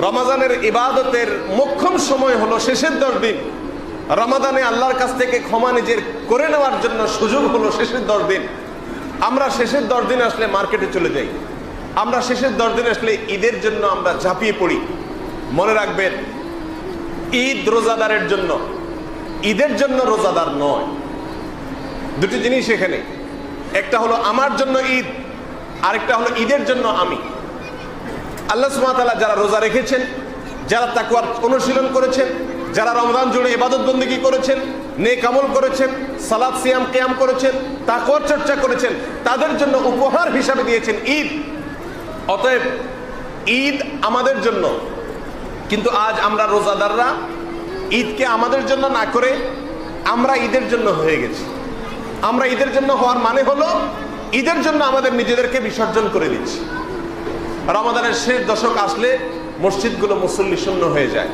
রমজানের ইবাদতের মোক্ষম সময় হলো শেষের 10 দিন। রমাদানে আল্লাহর কাছ থেকে ক্ষমা নিজের করে নেওয়ার জন্য সুযোগ হলো শেষের 10 দিন। আমরা শেষের 10 দিন আসলে মার্কেটে চলে যাই, আমরা শেষের 10 দিন আসলে ঈদের জন্য আমরা ঝাঁপিয়ে পড়ি। মনে রাখবেন, ঈদ রোজাদারের জন্য, ঈদের জন্য রোজাদার নয়। দুটি জিনিস এখানে, একটা হলো আমার জন্য ঈদ, আরেকটা হলো ঈদের জন্য আমি। আল্লাহ সুবহানাহু ওয়া তাআলা যারা রোজা রেখেছেন, যারা তাকওয়ার অনুশীলন করেছেন, যারা রমজান জুড়ে ইবাদত বন্দেগী করেছেন, নেক আমল করেছেন, সালাত সিয়াম কিয়াম করেছেন, তাকওয়ার চর্চা করেছেন, তাদের জন্য উপহার হিসাবে দিয়েছেন ঈদ। অতএব ঈদ আমাদের জন্য। কিন্তু আজ আমরা রোজাদাররা ঈদকে আমাদের জন্য না করে আমরা ঈদের জন্য হয়ে গেছি। আমরা ঈদের জন্য হওয়ার মানে হলো ঈদের জন্য আমাদের নিজেদেরকে বিসর্জন করে দিচ্ছি। রমাদানের শেষ দশক আসলে মসজিদগুলো মুসল্লি শূন্য হয়ে যায়।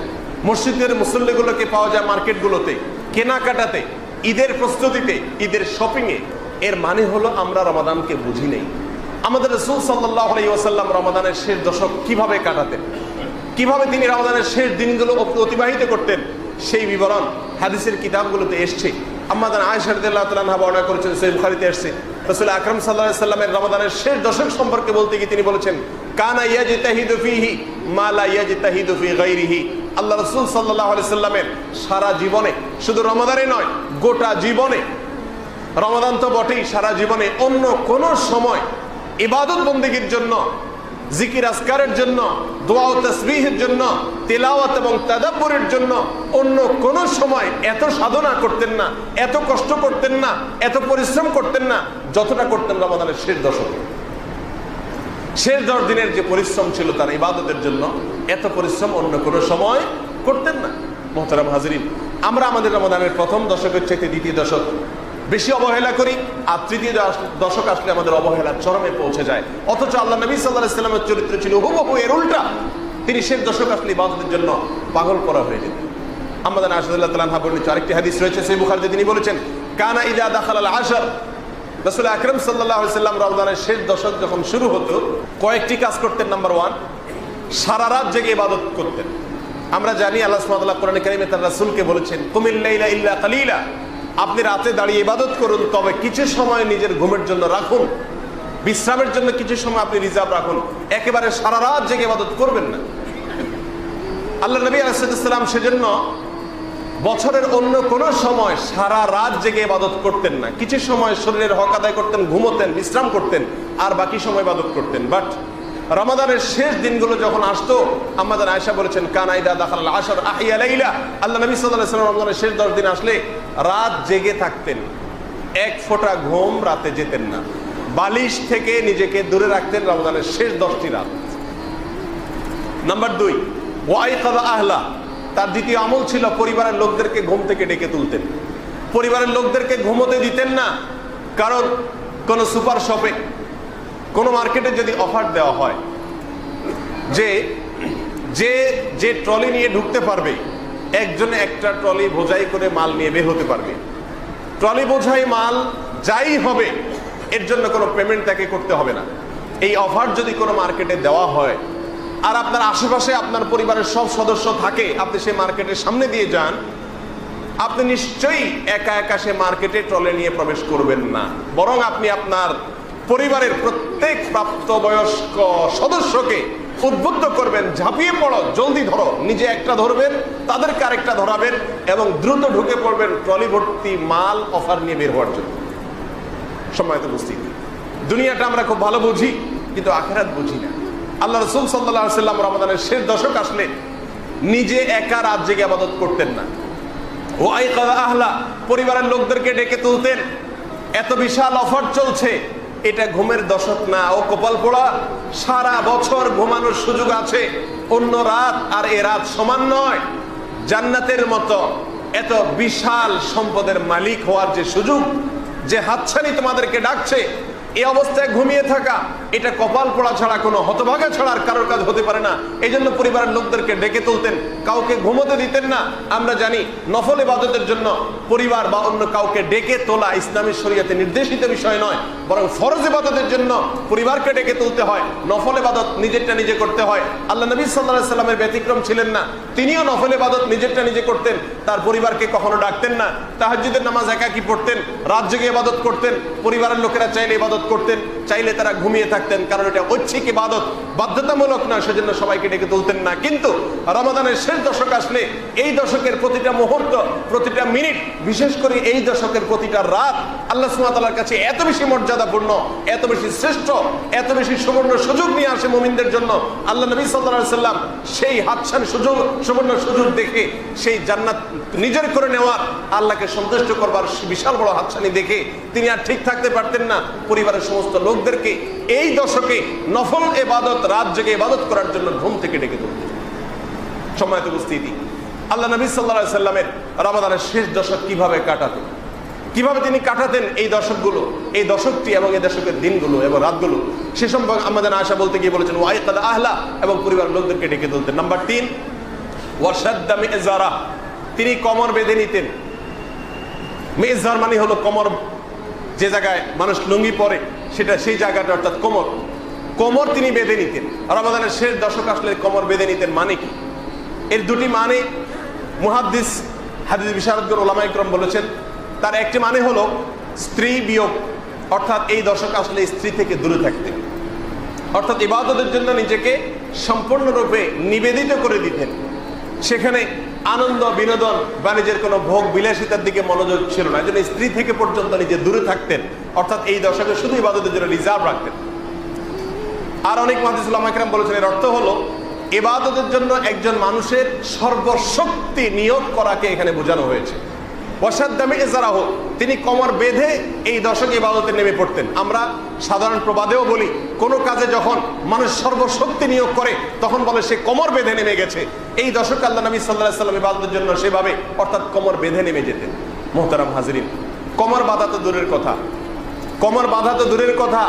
মসজিদের মুসল্লিগুলোকে পাওয়া যায় মার্কেটগুলোতে, কেনাকাটাতে, ঈদের প্রস্তুতিতে, ঈদের শপিংয়ে। এর মানে হলো আমরা রমাদানকে বুঝি নেই। আমাদের রাসূল সাল্লাল্লাহু আলাইহি ওয়াসাল্লাম রমাদানের শেষ দশক কিভাবে কাটাতেন, কিভাবে তিনি রমাদানের শেষ দিনগুলো অতিবাহিত করতেন, সেই বিবরণ হাদিসের কিতাবগুলোতে এসছে। আম্মা জান আয়েশা রাদিয়াল্লাহু তাআলা আনহা বর্ণনা করেছেন, সহিহ বুখারীতে আসছে, রাসূল আকরাম সাল্লাল্লাহু আলাইহি ওয়াসাল্লামের রমাদানের শেষ দশক সম্পর্কে বলতে গিয়ে তিনি বলেছেন, কানা ইয়াজতাহিদু ফীহি মা লা ইয়াজতাহিদু ফী গায়রিহি। আল্লাহ রাসূল সাল্লাল্লাহু আলাইহি ওয়াসাল্লামের সারা জীবনে, শুধু রমাদানে নয়, গোটা জীবনে, রমাদান তো বটেই, সারা জীবনে অন্য কোন সময় ইবাদত বন্দেগীর জন্য, জিকির আজকারের জন্য, দোয়া ও তাসবিহের জন্য, তিলাওয়াত এবং তাদাব্বুরের জন্য অন্য কোন সময় এত সাধনা করতেন না, এত কষ্ট করতেন না, এত পরিশ্রম করতেন না যতটা করতেন রমাদানের শেষ দশকে। শেষ 10 দিনের যে পরিশ্রম ছিল তার ইবাদতের জন্য, এত পরিশ্রম অন্য কোনো সময় করতেন না। মুহতারাম হাজিরিন, আমরা আমাদের রমাদানের প্রথম দশকের চাইতে দ্বিতীয় দশক বেশি অবহেলা করি, আর তৃতীয় দশক আসলে আমাদের অবহেলা চরমে পৌঁছে যায়। অথচ আল্লাহ নবী সাল্লাল্লাহু আলাইহি ওয়াসাল্লামের চরিত্র ছিল হুবহু এর উল্টা। তিনি শেষ দশক আসলে ইবাদতের জন্য পাগল করা হয়ে যেতেন। আম্মা জান আয়েশা রাদিয়াল্লাহু তাআলা বর্ণিত আরেকটি হাদিস রয়েছে সহিহ বুখারীতে, তিনি বলেছেন, কানা ইযা দাখালাল আশর, রাসূল আকরাম সাল্লাল্লাহু আলাইহি ওয়াসাল্লাম রমজানের শেষ দশক যখন শুরু হতো, কয়েকটি কাজ করতেন। নাম্বার 1, সারা রাত জেগে ইবাদত করতেন। আমরা জানি আল্লাহ সুবহানাহু ওয়া তাআলা কোরআনে কারীমে তার রাসূলকে বলেছেন, কুমিল লাইলা ইল্লা কালিলা, আপনি রাতে দাঁড়িয়ে ইবাদত করুন, তবে কিছু সময় নিজের ঘুমের জন্য রাখুন, বিশ্রামের জন্য কিছু সময় আপনি রিজার্ভ রাখুন। একেবারে সারা রাত জেগে ইবাদত করবেন না। আল্লাহ নবী আলাইহিস সালাম সেজন্য বছরের অন্য কোন সময় সারা রাত জেগে ইবাদত করতেন না। কিছু সময় শরীরের হক আদায় করতেন, ঘুমোতেন, বিশ্রাম করতেন, আর বাকি সময় ইবাদত করতেন। বাট রমাদানের শেষ দিনগুলো যখন আসতো, আম্মা জান আয়েশা বলেছেন, কানা ইযা দাখালাল আশর আহইয়া লাইলা, আল্লাহ নবী সাল্লাল্লাহু আলাইহি ওয়াসাল্লাম রমজানের শেষ 10 দিন আসলে রাত জেগে থাকতেন, এক ফোঁটা ঘুম রাতে যেতেন না, বালিশ থেকে নিজেকে দূরে রাখতেন রমজানের শেষ 10টি রাত। নাম্বার 2, ওয়াইকাযা আহলা, তার দ্বিতীয় আমল ছিল পরিবারের লোকদেরকে ঘুম থেকে ডেকে তুলতেন। পরিবারের লোকদেরকে ঘুমোতে দিতেন না, কারণ কোন সুপার শপে, কোন মার্কেটে যদি অফার দেওয়া হয় যে যে যে ট্রলি নিয়ে ঢুকতে পারবে, একজনে একটা ট্রলি বোঝাই করে মাল নিয়ে বের হতে পারবে, ট্রলি বোঝাই মাল যাই হবে এর জন্য কোনো পেমেন্ট তাকে করতে হবে না, এই অফার যদি কোনো মার্কেটে দেওয়া হয়, আর আপনার আশেপাশে আপনার পরিবারের সব সদস্য থাকে, আপনি সেই মার্কেটের সামনে দিয়ে যান, আপনি নিশ্চয়ই একা একা সে মার্কেটে ট্রলি নিয়ে প্রবেশ করবেন না, বরং আপনি আপনার পরিবারের প্রত্যেক প্রাপ্তবয়স্ক সদস্যকে উদ্বুদ্ধ করবেন, ঝাঁপিয়ে পড়ো, জলদি ধরো, নিজে একটা ধরবেন, তাদেরকে আরেকটা ধরাবেন, এবং দ্রুত ঢুকে পড়বেন ট্রলি ভর্তি মাল অফার নিয়ে বের হওয়ার জন্য। সম্মানিত উপস্থিতি, দুনিয়াটা আমরা খুব ভালো বুঝি, কিন্তু আখিরাত বুঝি না। আল্লাহ রাসূল সাল্লাল্লাহু আলাইহি ওয়াসাল্লাম রমাদানের শেষ দশক আসলে নিজে একা রাত জেগে ইবাদত করতেন না। ওয়াইকাযা আহলা, পরিবারের লোকদেরকে ডেকে তুলতেন। এত বিশাল অফার চলছে, এটা ঘুমের দশক না, ও কপাল পোড়া, সারা বছর ঘুমানোর সুযোগ আছে, অন্য রাত আর এ রাত সমান নয়। জান্নাতের মতো এত বিশাল সম্পদের মালিক হওয়ার যে সুযোগ, যে হাতছানি তোমাদেরকে ডাকছে, এই অবস্থায় ঘুমিয়ে থাকা এটা কপাল পড়া ছাড়া কোনো হতভাগা ছাড়া আর কারোর কাজ হতে পারে না। এই জন্য পরিবারের লোকদেরকে ডেকে তুলতেন, কাউকে ঘুমোতে দিতেন না। আমরা জানি নফল ইবাদতের জন্য পরিবার বা অন্য কাউকে ডেকে তোলা ইসলামী শরীয়তে নির্দেশিত বিষয় নয়, বরং ফরজ ইবাদতের জন্য পরিবারকে ডেকে তুলতে হয়। নফল ইবাদত নিজেরটা নিজে করতে হয়। আল্লাহ নবী সাল্লাল্লাহু আলাইহি সাল্লামের ব্যতিক্রম ছিলেন না, তিনিও নফল ইবাদত নিজেরটা নিজে করতেন, তার পরিবারকে কখনো ডাকতেন না। তাহাজ্জুদের নামাজ একাকী পড়তেন, রাত জেগে ইবাদত করতেন, পরিবারের লোকেরা চাইলে ইবাদত করতেন, চাইলে তারা ঘুমিয়ে থাকতেন, কারণ এটা ঐচ্ছিক ইবাদত, বাধ্যতামূলক না, সেজন্য সবাইকে ডেকে তুলতেন না। কিন্তু রমাদানের শেষ দশক আসলে এই দশকের প্রতিটা মুহূর্ত, প্রতিটা মিনিট, বিশেষ করে এই দশকের প্রতিটা রাত আল্লাহ সুবহানাহু ওয়া তাআলার কাছে এত বেশি মর্যাদাপূর্ণ, এত বেশি শ্রেষ্ঠ, এত বেশি সুবর্ণ সুযোগ নিয়ে আসে মুমিনদের জন্য। আল্লাহ নবী সাল্লাল্লাহু আলাইহি সাল্লাম সেই হাতছানি সুযোগ, সুবর্ণ সুযোগ দেখে, সেই জান্নাত নিজের করে নেওয়ার, আল্লাহকে সন্তুষ্ট করবার বিশাল বড় হাতছানি দেখে তিনি আর ঠিক থাকতে পারতেন না। পরিবারের সমস্ত লোকদেরকে এই দশকে নফল ইবাদত, রাত জেগে ইবাদত করার জন্য ঘুম থেকে ডেকে তুলতেন। সম্মানিত উপস্থিতি, আল্লাহ নবী সাল্লাল্লাহু আলাইহি সাল্লামের রমাদানের শেষ দশক কিভাবে কাটাতেন, কিভাবে তিনি কাটাতেন এই দশকগুলো, এই দশকটি এবং এই দশকের দিনগুলো এবং রাতগুলো, সে সম্পর্কে আমাদের আশা বলতে গিয়ে বলেছেন ওয়াইকাদ আহলা, এবং পরিবারের লোকদেরকে ডেকে তুলতেন। নাম্বার 3, ওয়াশাদ্দা মিজারা, তিনি কোমর বেঁধে নিতেন। মিজার মানে হলো কোমর, যে জায়গায় মানুষ লুঙ্গি পরে সেটা, সেই জায়গাটা অর্থাৎ কোমর, কোমর তিনি বেঁধে নিতেন। রমাদানের শেষ দশক আসলে কোমর বেঁধে নিতেন মানে কি? এর দুটি মানে মুহাদ্দিস, হাদিস বিশারদগণ, উলামা ইকরাম বলেছেন। তার একটি মানে হলো স্ত্রী বিয়োগ, অর্থাৎ এই দশক আসলে স্ত্রী থেকে দূরে থাকতেন, অর্থাৎ ইবাদতের জন্য নিজেকে সম্পূর্ণরূপে নিবেদিত করে দিতেন। সেখানে আনন্দ, বিনোদন বা নিজের কোনো ভোগ বিলাসিতার দিকে মনোযোগ ছিল না, এই জন্য স্ত্রী থেকে পর্যন্ত নিজে দূরে থাকতেন, অর্থাৎ এই দশকে শুধু ইবাদতের জন্য রিজার্ভ রাখতেন। আর অনেক মুহাদ্দিস উলামা ইকরাম বলেছেন এর অর্থ হলো ইবাদতের জন্য একজন মানুষের সর্বশক্তি নিয়োগ করাকে এখানে বোঝানো হয়েছে। ওয়াশাদ্দা মিজারাহ, তিনি কোমর বেঁধে এই দশকে ইবাদতে নেমে পড়তেন। আমরা সাধারণ প্রবাদেও বলি, কোনো কাজে যখন মানুষ সর্বশক্তি নিয়োগ করে তখন বলে সে কোমর বেঁধে নেমে গেছে। এই দশকে আল্লাহ নবী সাল্লাল্লাহু আলাইহি সাল্লাম ইবাদতের জন্য সেভাবে, অর্থাৎ কোমর বেঁধে নেমে যেতেন। মুহতারাম হাজিরিন, কোমর বাঁধা তো দূরের কথা, কোমর বাঁধা তো দূরের কথা,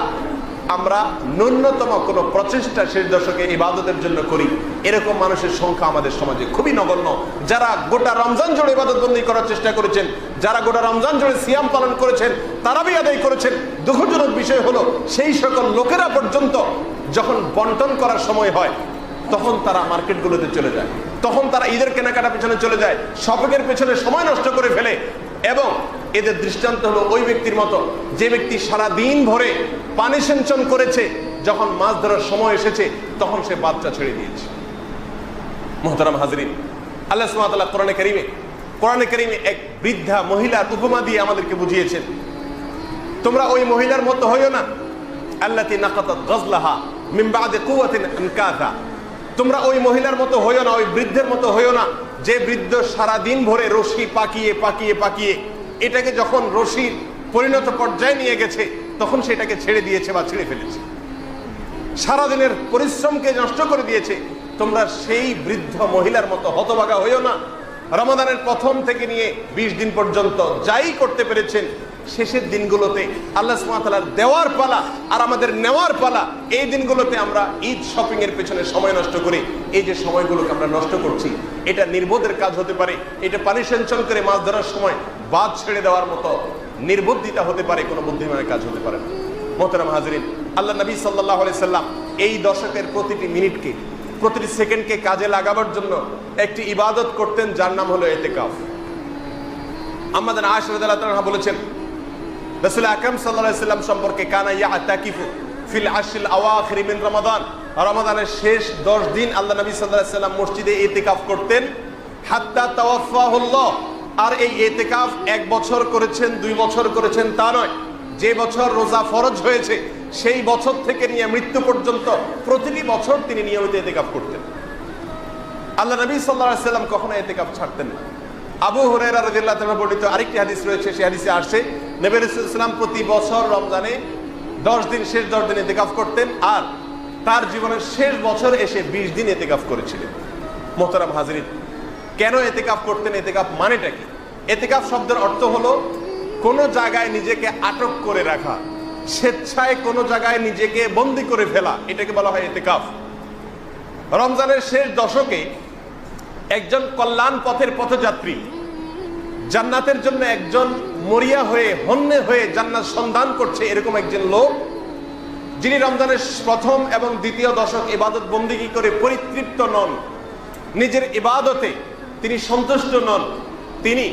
আমরা ন্যূনতম কোনো প্রচেষ্টা শেষ দশকে ইবাদতের জন্য করি, এরকম মানুষের সংখ্যা আমাদের সমাজে খুবই নগণ্য। যারা গোটা রমজান জুড়ে ইবাদতবন্দি করার চেষ্টা করেছেন, যারা গোটা রমজান জুড়ে সিয়াম পালন করেছেন, তারাবি আদায় করেছেন, দুঃখজনক বিষয় হলো সেই সকল লোকেরা পর্যন্ত যখন বন্টন করার সময় হয় তখন তারা মার্কেটগুলোতে চলে যায়, তখন তারা ঈদের কেনাকাটা পেছনে চলে যায়, শপিংয়ের পেছনে সময় নষ্ট করে ফেলে। এবং এদের দৃষ্টান্ত হলো ওই ব্যক্তির মতো যে ব্যক্তি সারা দিন ভরে পানি সেঞ্চন করেছে, যখন মাছ ধরার সময় এসেছে তখন সে বাচ্চা ছেড়ে দিয়েছে। মুহতারাম হাজরিন, আল্লাহ সুবহানাহু ওয়া তাআলা কোরআনে কারীমে এক বৃদ্ধা মহিলার উপমা দিয়ে আমাদেরকে বুঝিয়েছেন, তোমরা ওই মহিলার মতো হইও না, আল্লাতী নাকাতাত গজলাহা মিন বা'দি কুওয়াতিন আনকাথা, তোমরা ওই মহিলার মতো হইও না, ওই বৃদ্ধের মতো হইও না যে বৃদ্ধ সারা দিন ভরে রশি পাকিয়ে পাকিয়ে পাকিয়ে এটাকে যখন রশির পরিণত পর্যায়ে নিয়ে গেছে তখন সেটাকে ছেড়ে দিয়েছে বা ছেড়ে ফেলেছে, সারাদিনের পরিশ্রমকে নষ্ট করে দিয়েছে। তোমরা সেই বৃদ্ধ মহিলার মতো হতভাগা হইও না। রমাদানের প্রথম থেকে নিয়ে 20 দিন পর্যন্ত যাই করতে পেরেছেন, শেষের দিনগুলোতে আল্লাহ সুবহানাহু ওয়া তাআলার দেওয়ার পালা আর আমাদের নেওয়ার পালা, এই দিনগুলোতে আমরা ঈদ শপিং এর পেছনে সময় নষ্ট করি। এই যে সময়গুলোকে আমরা নষ্ট করছি, এটা নির্বোধের কাজ হতে পারে, এটা পানি সেঞ্চন করে মাছ ধরার সময় বাদ ছেড়ে দেওয়ার মতো নির্বুদ্ধিতা হতে পারে, কোনো বুদ্ধিমানের কাজ হতে পারে না। মুহতারাম হাজরিন, আল্লাহ নবী সাল্লাল্লাহু আলাইহি সাল্লাম এই দশকের প্রতিটি মিনিটকে, প্রতিটি সেকেন্ডকে কাজে লাগাবার জন্য একটি ইবাদত করতেন, যার নাম হলো ইতিকাফ। আমাদের আয়েশা রাদিয়াল্লাহু তাআলা বলেছেন, রাসূল আকরাম সাল্লাল্লাহু আলাইহি সাল্লাম সম্পর্কে, কানা ইয়াতাকিফু ফিল আশরিল আওয়াখির মিন রমাদান, রমাদানের শেষ 10 দিন আল্লাহ নবী সাল্লাল্লাহু আলাইহি সাল্লাম মসজিদে ইতিকাফ করতেন, হাত্তা তাওয়াফাহুল্লাহ। আর এই ইতিকাফ 1 বছর করেছেন, 2 বছর করেছেন তা নয়, যে বছর রোজা ফরজ হয়েছে সেই বছর থেকে নিয়ে মৃত্যু পর্যন্ত প্রতিটি বছর তিনি নিয়মিত ইতিকাফ করতেন। আল্লাহ নবী সাল্লাল্লাহু আলাইহি সাল্লাম কখনো ইতিকাফ ছাড়তেন না। আবু হুরায়রা রাদিয়াল্লাহু তাআলা বর্ণিত আরেকটি হাদিস রয়েছে, সেই হাদিসে আসছে নবী রাসূলুল্লাহ সাল্লাল্লাহু আলাইহি ওয়াসাল্লাম প্রতি বছর রমজানে 10 দিন, শেষ 10 দিন ইতিকাফ করতেন, আর তার জীবনের শেষ বছর এসে 20 দিন ইতিকাফ করেছিলেন। মুহতারাম হাজরিন, কেন ইতিকাফ করতেন? ইতিকাফ মানেটা কি? ইতিকাফ শব্দের অর্থ হলো কোনো জায়গায় নিজেকে আটক করে রাখা, স্বেচ্ছায় কোনো জায়গায় নিজেকে বন্দী করে ফেলা, এটাকে বলা হয় ইতিকাফ। রমজানের শেষ দশকে একজন কল্যাণ পথের পথযাত্রী, জান্নাতের জন্য একজন মরিয়া হয়ে হন্যে হয়ে জান্নাত সন্ধান করছে, এরকম একজন লোক যিনি রমজানের প্রথম এবং দ্বিতীয় দশক ইবাদত বন্দিগি করে পরিতৃপ্ত নন, নিজের ইবাদতে তিনি সন্তুষ্ট নন, তিনি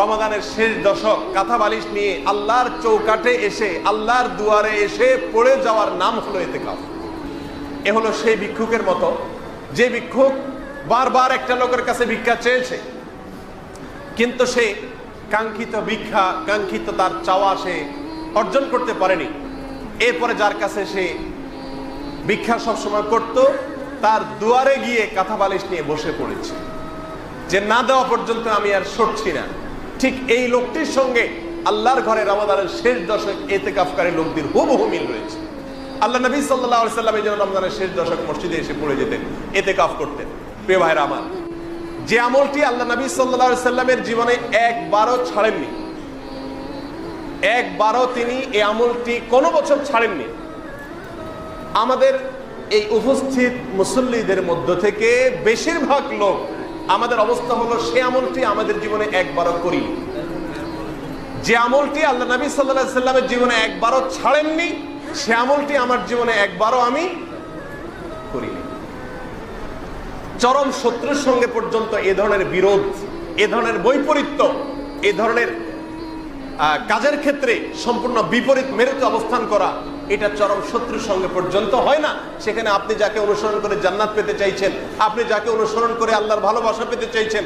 রমাদানের শেষ দশক কাঁথা বালিশ নিয়ে আল্লাহর চৌকাঠে এসে, আল্লাহর দুয়ারে এসে পড়ে যাওয়ার নাম হলো ইতিকাফ। এ হলো সেই ভিক্ষুকের মতো যে ভিক্ষুক বারবার একটা লোকের কাছে ভিক্ষা চেয়েছে, কিন্তু সে কাঙ্ক্ষিত ভিক্ষা, কাঙ্ক্ষিত তার চাওয়া সে অর্জন করতে পারেনি। এরপরে যার কাছে সে ভিক্ষা সবসময় করত, তার দুয়ারে গিয়ে কাঁথা বালিশ নিয়ে বসে পড়েছে যে না দেওয়া পর্যন্ত আমি আর সরছি না। ঠিক এই লোকটির সঙ্গে আল্লাহর ঘরে রমাদানের শেষ দশক ইতিকাফকারী লোকদের হুবহু মিল রয়েছে। আল্লাহ নবী সাল্লাল্লাহু আলাইহি সাল্লাম এই জন্য রমজানের শেষ দশক মসজিদে এসে পড়ে যেতেন, ইতিকাফ করতেন। প্রিয় ভাইরা আমার, যে আমলটি আল্লাহ নবী সাল্লাল্লাহু আলাইহি সাল্লামের জীবনে একবারও ছাড়েননি, একবারও তিনি এই আমলটি কোনো বছর ছাড়েননি, আমাদের এই উপস্থিত মুসল্লিদের মধ্য থেকে বেশিরভাগ লোক আমাদের অবস্থা হলো সে আমলটি আমাদের জীবনে একবারও করিনি। যে আমলটি আল্লাহ নবী সাল্লাল্লাহু আলাইহি সাল্লামের জীবনে একবারও ছাড়েননি, সে আমলটি আমার জীবনে একবারও আমি করিনি। চরম শত্রুর সঙ্গে পর্যন্ত এ ধরনের বিরোধ, এ ধরনের বৈপরীত্য, এ ধরনের কাজের ক্ষেত্রে সম্পূর্ণ বিপরীত মেরুতে অবস্থান করা, এটা চরম শত্রুর সঙ্গে পর্যন্ত হয় না। সেখানে আপনি যাকে অনুসরণ করে জান্নাত পেতে চাইছেন, আপনি যাকে অনুসরণ করে আল্লাহর ভালোবাসা পেতে চাইছেন,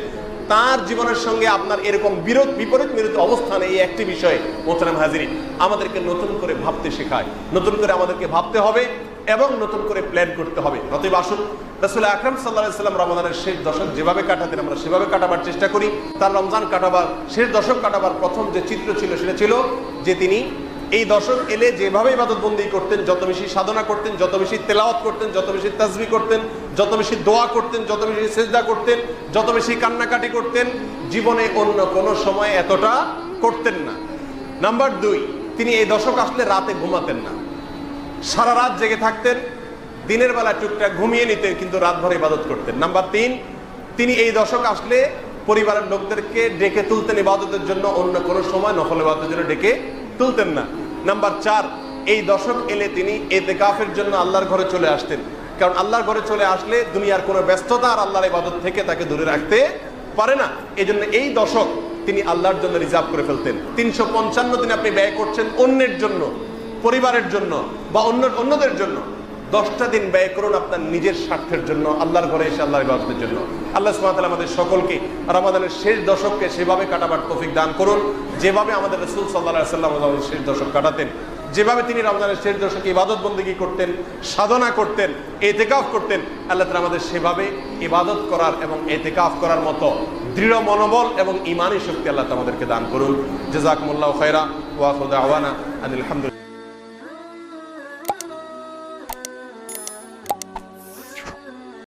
তার জীবনের সঙ্গে আপনার এরকম বিপরীত মেরুতে অবস্থান, এই একটি বিষয়ে মোহতারাম হাজিরিন আমাদেরকে নতুন করে ভাবতে শেখায়, নতুন করে আমাদেরকে ভাবতে হবে এবং নতুন করে প্ল্যান করতে হবে। অতএব আসুন রাসূল আকরাম সাল্লাল্লাহু আলাইহি সাল্লাম রমাদানের শেষ দশক যেভাবে কাটাতেন আমরা সেভাবে কাটাবার চেষ্টা করি। তার রমজান কাটাবার, শেষ দশক কাটাবার প্রথম যে চিত্র ছিল সেটা ছিল যে তিনি এই দশক এলে যেভাবে ইবাদত বন্দি করতেন, যত বেশি সাধনা করতেন, যত বেশি তেলাওয়াত করতেন, যত বেশি তাসবিহ করতেন, যত বেশি দোয়া করতেন, যত বেশি সেজদা করতেন, যত বেশি কান্নাকাটি করতেন, জীবনে অন্য কোনো সময় এতটা করতেন না। নাম্বার 2, তিনি এই দশক আসলে রাতে ঘুমাতেন না, সারা রাত জেগে থাকতেন, দিনের বেলা টুকটাক ঘুমিয়ে নিতেন, কিন্তু রাত ভরে ইবাদত করতেন। নাম্বার 3, তিনি এই দশক আসলে পরিবারের লোকদেরকে ডেকে তুলতেন ইবাদতের জন্য, অন্য কোনো সময় নফল ইবাদতের জন্য ডেকে তুলতেন না। নাম্বার 4, এই দশক এলে তিনি ইতিকাফের জন্য আল্লাহর ঘরে চলে আসতেন, কারণ আল্লাহর ঘরে চলে আসলে দুনিয়ার কোনো ব্যস্ততা আর আল্লাহর ইবাদত থেকে তাকে দূরে রাখতে পারে না। এই জন্য এই দশক তিনি আল্লাহর জন্য রিজার্ভ করে ফেলতেন। 355 দিন আপনি ব্যয় করছেন অন্যের জন্য, পরিবারের জন্য বা অন্যদের জন্য, 10টা দিন ব্যয় করুন আপনার নিজের স্বার্থের জন্য, আল্লাহর ঘরে এসে আল্লাহর ইবাদতের জন্য। আল্লাহ সুবহানাহু ওয়া তাআলা আমাদের সকলকে রমাদানের শেষ দশককে সেভাবে কাটাবার তৌফিক দান করুন যেভাবে আমাদের রাসূল সাল্লাল্লাহু আলাইহি ওয়াসাল্লাম রমাদানের শেষ দশক কাটাতেন, যেভাবে তিনি রমজানের শেষ দশকে ইবাদত বন্দেগী করতেন, সাধনা করতেন, ইতিকাফ করতেন। আল্লাহ তাআলা আমাদের সেভাবে ইবাদত করার এবং ইতিকাফ করার মতো দৃঢ় মনোবল এবং ঈমানি শক্তি আল্লাহ তাআলা আমাদেরকে দান করুন। জাযাকুমুল্লাহু খায়রা ওয়া আখিরু দাওয়ানা আলহামদুলিল্লাহ।